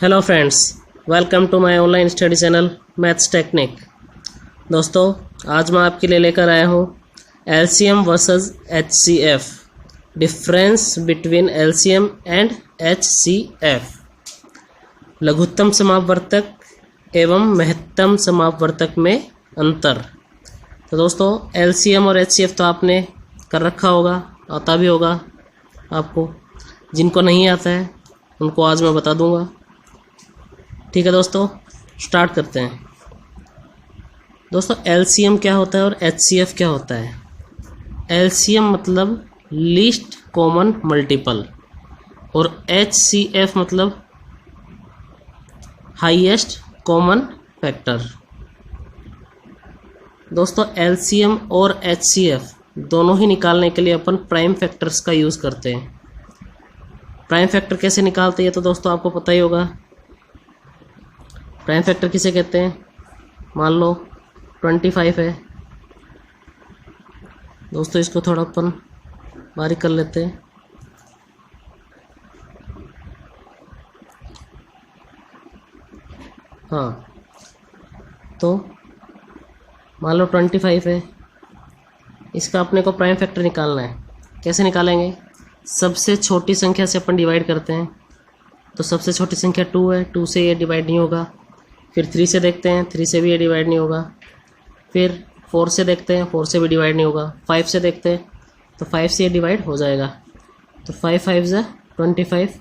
Hello friends, welcome to my online study channel maths technique. दोस्तों, आज मैं आपके लिए लेकर आया हूँ LCM versus HCF, difference between LCM and HCF, लघुत्तम समापवर्तक एवं महत्तम समापवर्तक में अंतर। तो दोस्तों, एलसीएम और एचसीएफ तो आपने कर रखा होगा, आता भी होगा आपको। जिनको नहीं आता है उनको आज मैं बता दूंगा। ठीक है दोस्तों, स्टार्ट करते हैं। दोस्तों, एलसीएम क्या होता है और एचसीएफ क्या होता है? एलसीएम मतलब लीस्ट कॉमन मल्टीपल और एचसीएफ मतलब हाईएस्ट कॉमन फैक्टर। दोस्तों, एलसीएम और एचसीएफ दोनों ही निकालने के लिए अपन प्राइम फैक्टर्स का यूज़ करते हैं। प्राइम फैक्टर कैसे निकालते हैं तो दोस्तों आपको पता ही होगा। प्राइम फैक्टर किसे कहते हैं? मान लो 25 है दोस्तों, इसको थोड़ा अपन बारीक कर लेते हैं। हाँ, तो मान लो 25 है, इसका अपने को प्राइम फैक्टर निकालना है। कैसे निकालेंगे? सबसे छोटी संख्या से अपन डिवाइड करते हैं। तो सबसे छोटी संख्या 2 है, 2 से ये डिवाइड नहीं होगा। फिर 3 से देखते हैं, 3 से भी ये डिवाइड नहीं होगा। फिर 4 से देखते हैं, 4 से भी डिवाइड नहीं होगा। 5 से देखते हैं तो 5 से ये डिवाइड हो जाएगा। तो 5 5 ज़ा 25,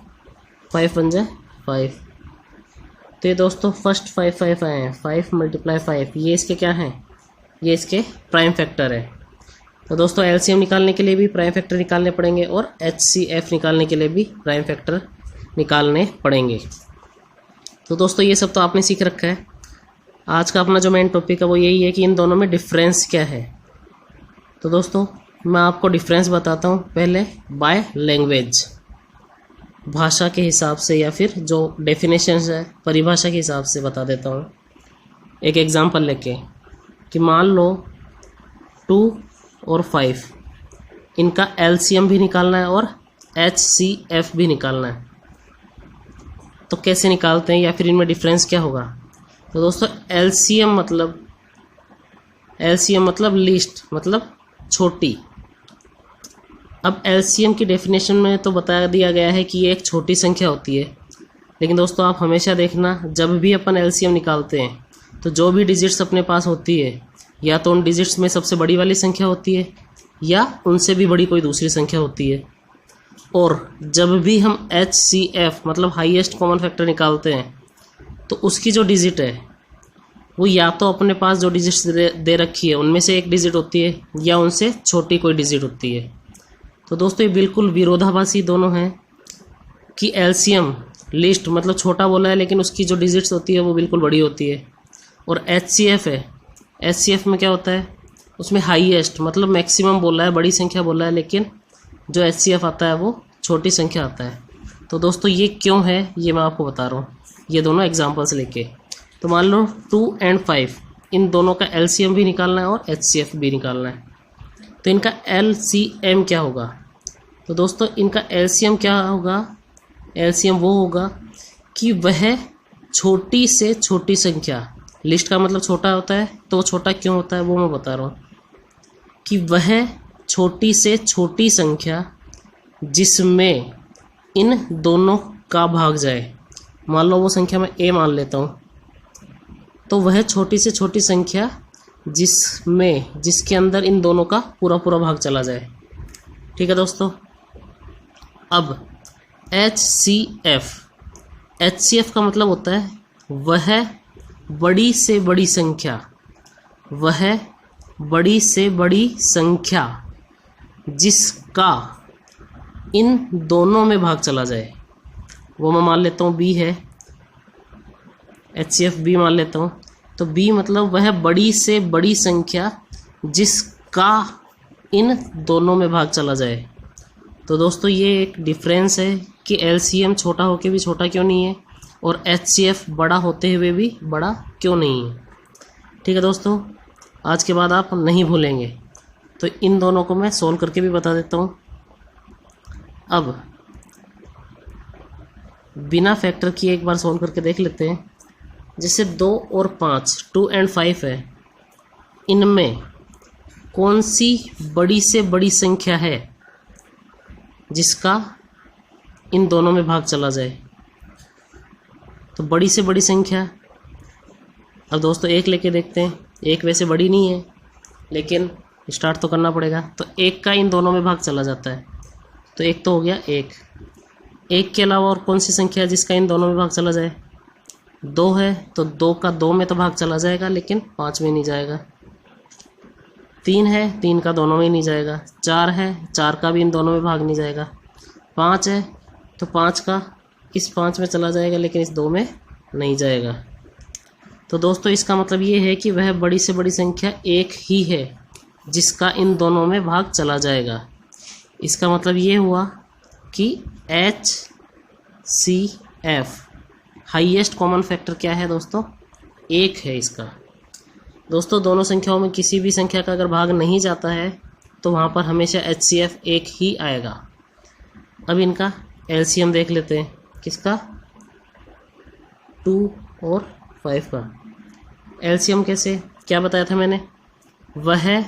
5 1 ज़ा 5। तो ये दोस्तों फर्स्ट 5 5 आए हैं, 5 × 5, ये इसके क्या हैं? ये इसके प्राइम फैक्टर है। तो दोस्तों, एलसीएम निकालने के लिए भी प्राइम फैक्टर निकालने पड़ेंगे और एचसीएफ निकालने के लिए भी प्राइम फैक्टर निकालने पड़ेंगे। तो दोस्तों, ये सब तो आपने सीख रखा है। आज का अपना जो मेन टॉपिक है वो यही है कि इन दोनों में डिफरेंस क्या है। तो दोस्तों, मैं आपको डिफरेंस बताता हूँ पहले बाय लैंग्वेज, भाषा के हिसाब से, या फिर जो डेफिनेशंस है परिभाषा के हिसाब से बता देता हूँ। एक एग्जांपल लेके कि मान लो 2 और 5, इनका एलसीएम भी निकालना है और एचसीएफ भी निकालना है। तो कैसे निकालते हैं या फिर इनमें डिफरेंस क्या होगा? तो दोस्तों, एलसीएम मतलब लीस्ट, मतलब छोटी। अब एलसीएम की डेफिनेशन में तो बता दिया गया है कि ये एक छोटी संख्या होती है। लेकिन दोस्तों, आप हमेशा देखना, जब भी अपन एलसीएम निकालते हैं तो जो भी डिजिट्स अपने पास होती है, या तो उन डिजिट्स में सबसे बड़ी वाली संख्या होती है या उनसे भी बड़ी कोई दूसरी संख्या होती है। और जब भी हम एचसीएफ मतलब हाईएस्ट कॉमन फैक्टर निकालते हैं तो उसकी जो डिजिट है वो या तो अपने पास जो डिजिट्स दे रखी है उनमें से एक डिजिट होती है या उनसे छोटी कोई डिजिट होती है। तो दोस्तों, ये बिल्कुल विरोधाभासी दोनों हैं कि एलसीएम लिस्ट मतलब छोटा बोला है लेकिन उसकी जो डिजिट्स होती है वो बिल्कुल बड़ी होती है। और एचसीएफ है, एचसीएफ में क्या होता है? उसमें हाईएस्ट मतलब मैक्सिमम बोला है, बड़ी संख्या बोला है, लेकिन जो एचसीएफ आता है वो छोटी संख्या आता है। तो दोस्तों, ये क्यों है ये मैं आपको बता रहा हूँ, ये दोनों एग्जांपल्स लेके। तो मान लो 2 और 5, इन दोनों का एलसीएम भी निकालना है और एचसीएफ भी निकालना है। तो इनका एलसीएम क्या होगा? तो दोस्तों, इनका एलसीएम क्या होगा? एलसीएम वो होगा कि वह छोटी से छोटी संख्या, लिस्ट का मतलब छोटा होता है, तो वो छोटा क्यों होता है वो मैं बता रहा हूँ, कि वह छोटी से छोटी संख्या जिसमें इन दोनों का भाग जाए। मान लो वो संख्या मैं ए मान लेता हूँ, तो वह छोटी से छोटी संख्या जिसके अंदर इन दोनों का पूरा पूरा भाग चला जाए। ठीक है दोस्तों। अब एचसीएफ का मतलब होता है वह बड़ी से बड़ी संख्या, वह बड़ी से बड़ी संख्या जिसका इन दोनों में भाग चला जाए। वो मैं मान लेता हूँ बी है, एचसीएफ बी मान लेता हूँ। तो बी मतलब वह बड़ी से बड़ी संख्या जिसका इन दोनों में भाग चला जाए। तो दोस्तों, ये एक डिफरेंस है कि एलसीएम छोटा होके भी छोटा क्यों नहीं है और एचसीएफ बड़ा होते हुए भी बड़ा क्यों नहीं है। ठीक है दोस्तों, आज के बाद आप नहीं भूलेंगे। तो इन दोनों को मैं सोल्व करके भी बता देता हूँ। अब बिना फैक्टर किए एक बार सॉल्व करके देख लेते हैं। जैसे 2 और 5, 2 और 5 है, इनमें कौन सी बड़ी से बड़ी संख्या है जिसका इन दोनों में भाग चला जाए? तो बड़ी से बड़ी संख्या, अब दोस्तों एक लेके देखते हैं। एक वैसे बड़ी नहीं है, लेकिन स्टार्ट तो करना पड़ेगा। तो एक का इन दोनों में भाग चला जाता है, तो एक तो हो गया। एक के अलावा और कौन सी संख्या है जिसका इन दोनों में भाग चला जाए? 2 है, तो 2 का 2 में तो भाग चला जाएगा, लेकिन 5 में नहीं जाएगा। 3 है, 3 का दोनों में नहीं जाएगा। 4 है, 4 का भी इन दोनों में भाग नहीं जाएगा। 5 है, तो 5 का इस 5 में चला जाएगा, लेकिन इस 2 में नहीं जाएगा। तो दोस्तों इसका मतलब ये है कि वह बड़ी से बड़ी संख्या एक ही है जिसका इन दोनों में भाग चला जाएगा। इसका मतलब ये हुआ कि HCF हाईएस्ट कॉमन फैक्टर क्या है दोस्तों? 1 है इसका। दोस्तों दोनों संख्याओं में किसी भी संख्या का अगर भाग नहीं जाता है तो वहाँ पर हमेशा HCF 1 ही आएगा। अब इनका LCM देख लेते हैं। किसका? 2 और 5 का LCM कैसे, क्या बताया था मैंने? वह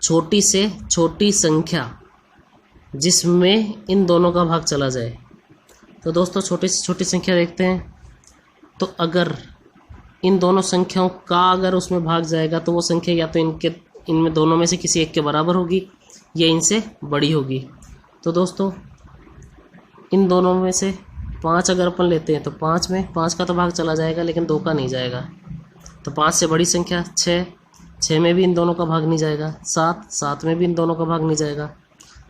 छोटी से छोटी संख्या जिसमें इन दोनों का भाग चला जाए। तो दोस्तों छोटी से छोटी संख्या देखते हैं। तो अगर इन दोनों संख्याओं का अगर उसमें भाग जाएगा तो वो संख्या या तो इनमें दोनों में से किसी एक के बराबर होगी या इनसे बड़ी होगी। तो दोस्तों इन दोनों में से 5 अगर अपन लेते हैं तो 5 में 5 का तो भाग चला जाएगा, लेकिन 2 का नहीं जाएगा। तो 5 से बड़ी संख्या 6 में भी इन दोनों का भाग नहीं जाएगा। 7 में भी इन दोनों का भाग नहीं जाएगा।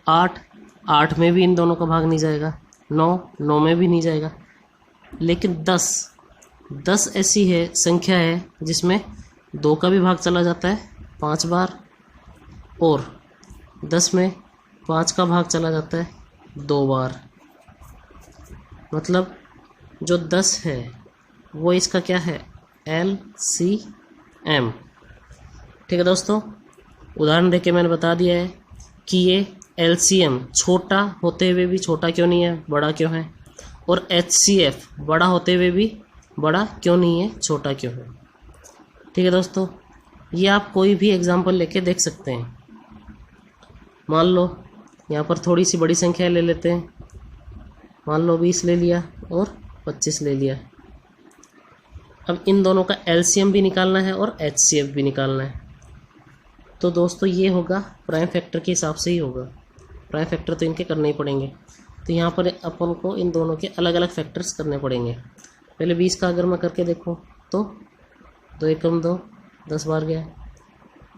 8 में भी इन दोनों का भाग नहीं जाएगा। 9 में भी नहीं जाएगा। लेकिन 10 ऐसी है संख्या है जिसमें 2 का भी भाग चला जाता है 5 बार, और 10 में 5 का भाग चला जाता है 2 बार। मतलब जो 10 है वो इसका क्या है? LCM। ठीक है दोस्तों, उदाहरण देके मैंने बता दिया है कि ये LCM छोटा होते हुए भी छोटा क्यों नहीं है, बड़ा क्यों है, और HCF बड़ा होते हुए भी बड़ा क्यों नहीं है, छोटा क्यों है। ठीक है दोस्तों, ये आप कोई भी एग्जांपल लेके देख सकते हैं। मान लो यहाँ पर थोड़ी सी बड़ी संख्या ले लेते हैं। मान लो 20 ले लिया और 25 ले लिया। अब इन दोनों का LCM भी निकालना है और HCF भी निकालना है। तो दोस्तों ये होगा प्राइम फैक्टर के हिसाब से ही होगा। प्राइम फैक्टर तो इनके करने ही पड़ेंगे। तो यहाँ पर अपन को इन दोनों के अलग अलग फैक्टर्स करने पड़ेंगे। पहले 20 का अगर मैं करके देखूँ तो 2 एकम 2, 10 बार गया।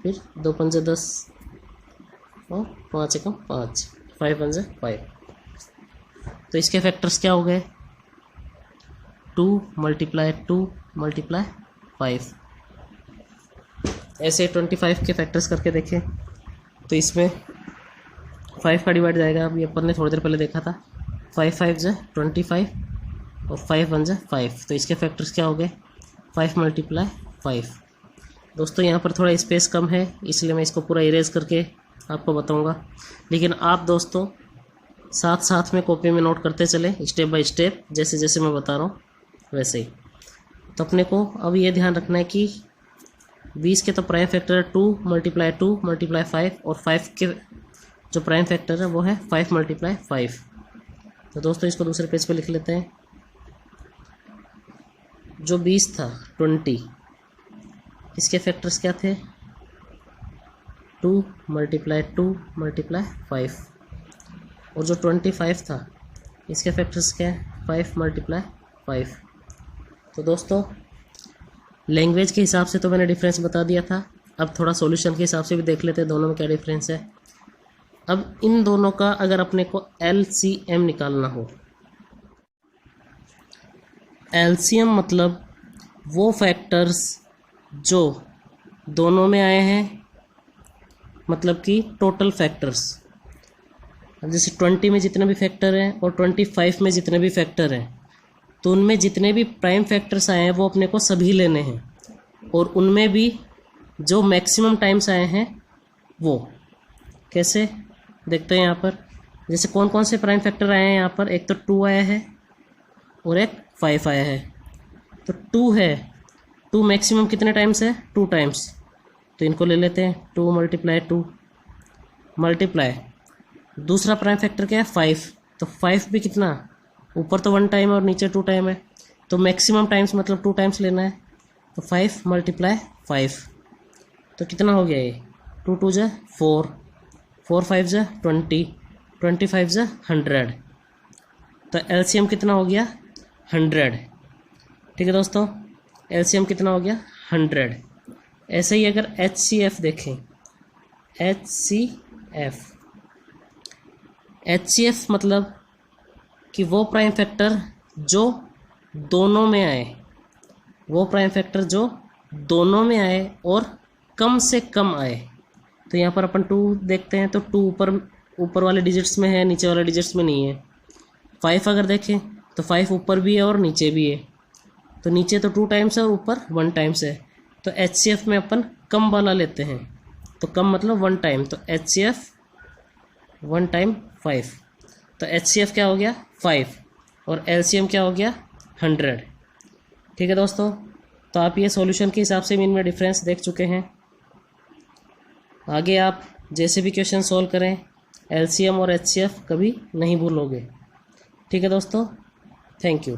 फिर 2 पंजे 10 और 5 एकम 5, 5 पंजे 5। तो इसके फैक्टर्स क्या हो गए? 2 × 2 × 5। ऐसे 25 के फैक्टर्स करके देखें तो इसमें 5 का डिवाइड जाएगा। अभी अपन ने थोड़ी देर पहले देखा था। 5 5 × 25 और 5 1 × 5। तो इसके फैक्टर्स क्या हो गए? 5 × 5। दोस्तों यहाँ पर थोड़ा स्पेस कम है, इसलिए मैं इसको पूरा इरेज करके आपको बताऊँगा। लेकिन आप दोस्तों साथ साथ में कॉपी में नोट करते चले, स्टेप बाय स्टेप, जैसे जैसे मैं बता रहा हूँ वैसे ही। तो अपने को अब ये ध्यान रखना है कि 20 के तो प्राइम फैक्टर है 2 × 2 × 5, और 5 के जो प्राइम फैक्टर है वो है 5 × 5। तो दोस्तों इसको दूसरे पेज पे लिख लेते हैं। जो 20 था 20, इसके फैक्टर्स क्या थे? 2 × 2 × 5। और जो 25 था इसके फैक्टर्स क्या है? 5 × 5। तो दोस्तों लैंग्वेज के हिसाब से तो मैंने डिफरेंस बता दिया था। अब थोड़ा सॉल्यूशन के हिसाब से भी देख लेते हैं दोनों में क्या डिफरेंस है। अब इन दोनों का अगर अपने को LCM निकालना हो, LCM मतलब वो फैक्टर्स जो दोनों में आए हैं, मतलब कि टोटल फैक्टर्स। अब जैसे 20 में जितने भी फैक्टर हैं और 25 में जितने भी फैक्टर हैं, तो उनमें जितने भी प्राइम फैक्टर्स आए हैं वो अपने को सभी लेने हैं, और उनमें भी जो मैक्सिमम टाइम्स आए हैं वो कैसे देखते हैं। यहाँ पर जैसे कौन कौन से प्राइम फैक्टर आए हैं। यहाँ पर एक तो 2 आया है, और एक 5 आया है। तो 2 है, 2 मैक्सिमम कितने टाइम्स है? 2 टाइम्स। तो इनको ले लेते हैं, 2 मल्टीप्लाई 2 मल्टीप्लाई दूसरा प्राइम फैक्टर क्या है? 5। तो 5 भी कितना, ऊपर तो 1 टाइम है और नीचे 2 टाइम है, तो मैक्सिमम टाइम्स मतलब 2 टाइम्स लेना है। तो 5 मल्टीप्लाई 5 तो कितना हो गया ये? 2 2 जा 4, 4 5 जा 20, 25 जा 100। तो एलसीएम कितना हो गया? 100। ठीक है दोस्तों, एलसीएम कितना हो गया? 100। ऐसे ही अगर HCF देखें, HCF मतलब कि वो प्राइम फैक्टर जो दोनों में आए, वो प्राइम फैक्टर जो दोनों में आए और कम से कम आए। तो यहाँ पर अपन 2 देखते हैं, तो 2 ऊपर वाले डिजिट्स में है, नीचे वाले डिजिट्स में नहीं है। 5 अगर देखें तो 5 ऊपर भी है और नीचे भी है, तो नीचे तो 2 टाइम्स है और ऊपर 1 टाइम्स है। तो HCF में अपन कम वाला लेते हैं, तो कम मतलब 1 टाइम, तो HCF 1 टाइम 5। तो HCF क्या हो गया? 5 और LCM क्या हो गया? 100। ठीक है दोस्तों, तो आप ये सॉल्यूशन के हिसाब से इनमें डिफरेंस देख चुके हैं। आगे आप जैसे भी क्वेश्चन सॉल्व करें LCM और HCF कभी नहीं भूलोगे। ठीक है दोस्तों, थैंक यू।